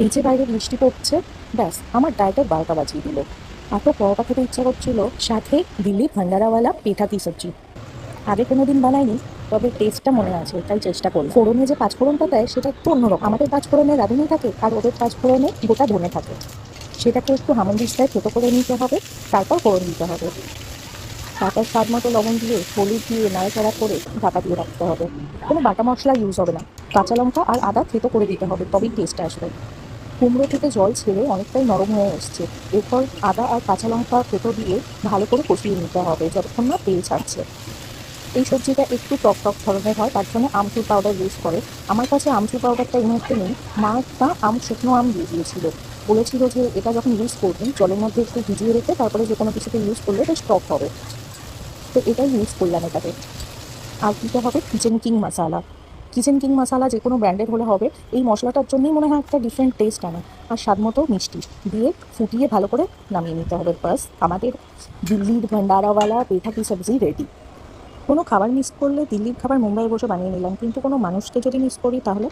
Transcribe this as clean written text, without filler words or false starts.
এই যে বাইরে বৃষ্টি পড়ছে, ব্যাস আমার ডায়েটের 12টা বাজিয়ে দিল। এত পরোটা খেতে ইচ্ছা করছিল, সাথে দিল্লি ভান্ডারাওয়ালা পেঠা কি সবজি। আগে কোনোদিন বানাইনি, তবে টেস্টটা মনে আছে তাই চেষ্টা করলাম। ফোড়নে যে পাঁচফোড়নটা দেয় সেটা একটু অন্যরকম। আমাদের পাঁচফোড়নে রাঁধুনি থাকে আর ওদের পাঁচফোড়নে গোটা ধনে থাকে। সেটাকে একটু হামানদিস্তায় থেতো করে নিতে হবে, তারপর ফোড়ন দিতে হবে। তারপর স্বাদ মতো লবণ দিয়ে, হলুদ দিয়ে নাড়াচাড়া করে ঢাকা দিয়ে রাখতে হবে। কোনো বাটা মশলা ইউজ হবে না। কাঁচা লঙ্কা আর আদা থেতো করে দিতে হবে, তবেই টেস্ট আসবে। কুমড়ো থেকে জল ছেড়ে অনেকটাই নরম হয়ে এসছে। এরপর আদা আর কাঁচা লঙ্কা থেতো দিয়ে ভালো করে কষিয়ে নিতে হবে যতক্ষণ না তেল ছাড়ছে। এই সবজিটা একটু টক টক ধরনের হয়, তার জন্য আমচুর পাউডার ইউজ করে। আমার কাছে আমচুর পাউডারটা এই মুহূর্তে নেই। মা একটা শুকনো আম দিয়ে দিয়েছিল, বলেছিল যে এটা যখন ইউজ করবেন জলের মধ্যে একটু ভিজিয়ে রেখে তারপরে যে কোনো কিছুতে ইউজ করলে বেশ টক হবে। তো এটাই ইউজ করলাম এটাতে। আর দিতে হবে কিচেন কিং মশালা। কিচেন কিং মশালা যে কোনো ব্র্যান্ডের হলে হবে। এই মশলাটার জন্যই মনে হয় একটা ডিফারেন্ট টেস্ট আনে। আর স্বাদ মতো মিষ্টি দিয়ে ফুটিয়ে ভালো করে নামিয়ে নিতে হবে। বাস আমাদের দিল্লির ভান্ডারাওয়ালা পেঠা কি সবজি রেডি। কোনো খাবার মিস করলে দিল্লির খাবার মুম্বাইয়ে বসে বানিয়ে নিলাম, কিন্তু কোনো মানুষকে যদি মিস করি তাহলে